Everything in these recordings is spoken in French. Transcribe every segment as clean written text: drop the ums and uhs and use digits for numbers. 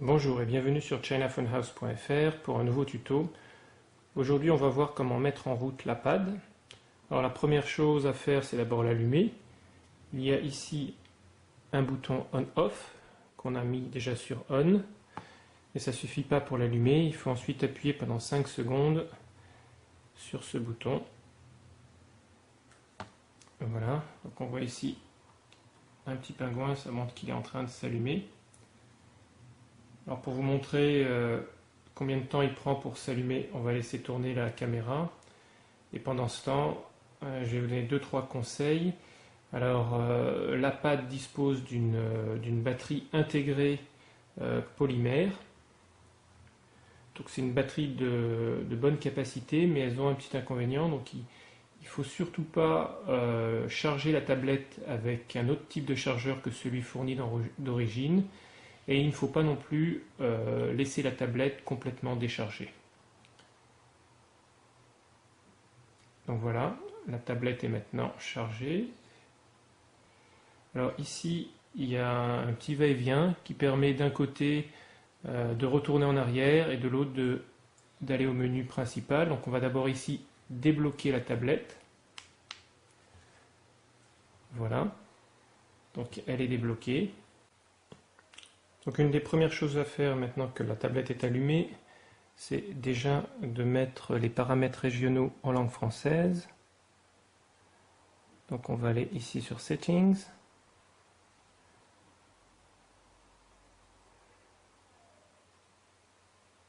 Bonjour et bienvenue sur ChinaPhoneHouse.fr pour un nouveau tuto. Aujourd'hui on va voir comment mettre en route l'iPad. Alors la première chose à faire, c'est d'abord l'allumer. Il y a ici un bouton on-off qu'on a mis déjà sur on. Et ça ne suffit pas pour l'allumer, il faut ensuite appuyer pendant 5 secondes sur ce bouton. Voilà, donc on voit ici un petit pingouin, ça montre qu'il est en train de s'allumer. Alors pour vous montrer combien de temps il prend pour s'allumer, on va laisser tourner la caméra. Et pendant ce temps, je vais vous donner 2-3 conseils. Alors l'iPad dispose d'une batterie intégrée polymère. Donc c'est une batterie de bonne capacité, mais elles ont un petit inconvénient. Donc il ne faut surtout pas charger la tablette avec un autre type de chargeur que celui fourni d'origine. Et il ne faut pas non plus laisser la tablette complètement déchargée. Donc voilà, la tablette est maintenant chargée. Alors ici, il y a un petit va-et-vient qui permet d'un côté de retourner en arrière et de l'autre d'aller au menu principal. Donc on va d'abord ici débloquer la tablette. Voilà, donc elle est débloquée. Donc une des premières choses à faire maintenant que la tablette est allumée, c'est déjà de mettre les paramètres régionaux en langue française. Donc on va aller ici sur Settings.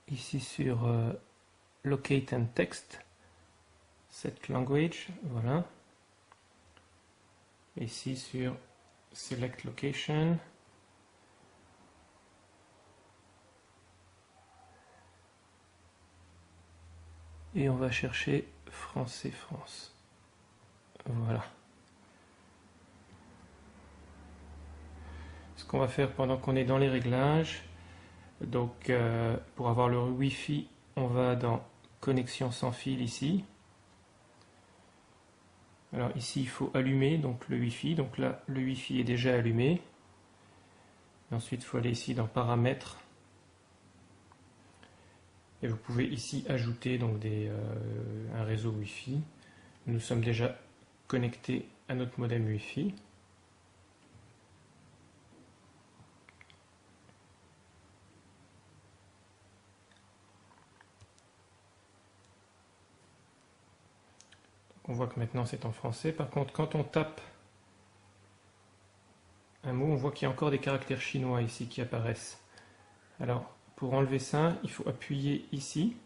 Ici sur Locate and Text, Set Language, voilà. Ici sur Select Location. Et on va chercher Français France. Voilà. Ce qu'on va faire pendant qu'on est dans les réglages, donc pour avoir le Wi-Fi, on va dans Connexion sans fil ici. Alors ici il faut allumer donc le Wi-Fi, donc là le Wi-Fi est déjà allumé. Et ensuite il faut aller ici dans Paramètres. Et vous pouvez ici ajouter donc un réseau Wi-Fi. Nous sommes déjà connectés à notre modem Wi-Fi. On voit que maintenant c'est en français. Par contre, quand on tape un mot, on voit qu'il y a encore des caractères chinois ici qui apparaissent. Alors, pour enlever ça, il faut appuyer ici.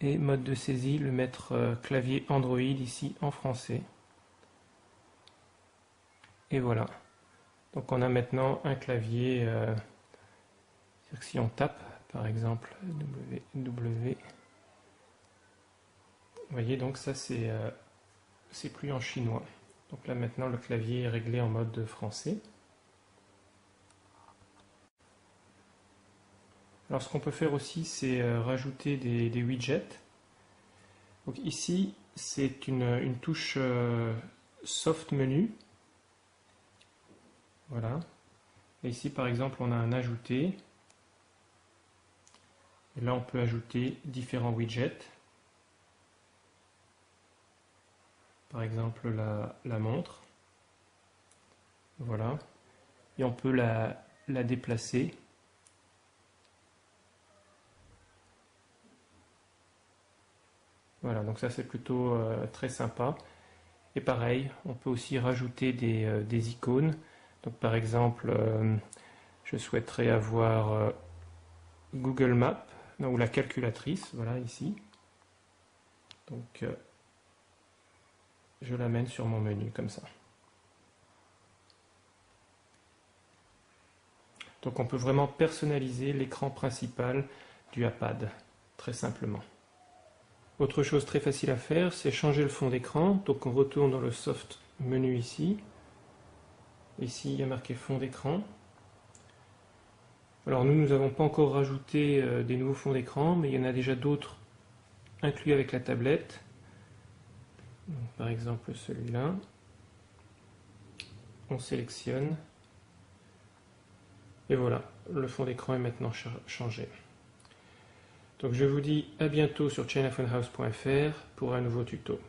Et mode de saisie, le mettre clavier Android ici en français. Et voilà. Donc on a maintenant un clavier, c'est-à-dire que si on tape, par exemple, W, vous voyez, donc ça c'est plus en chinois. Donc là maintenant le clavier est réglé en mode français. Alors ce qu'on peut faire aussi, c'est rajouter des widgets. Donc ici, c'est une touche soft menu. Voilà. Et ici par exemple, on a un ajouter. Et là on peut ajouter différents widgets. Par exemple la montre. Voilà. Et on peut la déplacer. Voilà, donc ça c'est plutôt très sympa. Et pareil, on peut aussi rajouter des icônes. Donc par exemple, je souhaiterais avoir Google Maps, ou la calculatrice, voilà ici. Donc je l'amène sur mon menu comme ça. Donc on peut vraiment personnaliser l'écran principal du iPad, très simplement. Autre chose très facile à faire, c'est changer le fond d'écran. Donc on retourne dans le soft menu ici. Ici, il y a marqué fond d'écran. Alors nous n'avons pas encore rajouté des nouveaux fonds d'écran, mais il y en a déjà d'autres inclus avec la tablette. Donc, par exemple celui-là. On sélectionne. Et voilà, le fond d'écran est maintenant changé. Donc je vous dis à bientôt sur chinaphonehouse.fr pour un nouveau tuto.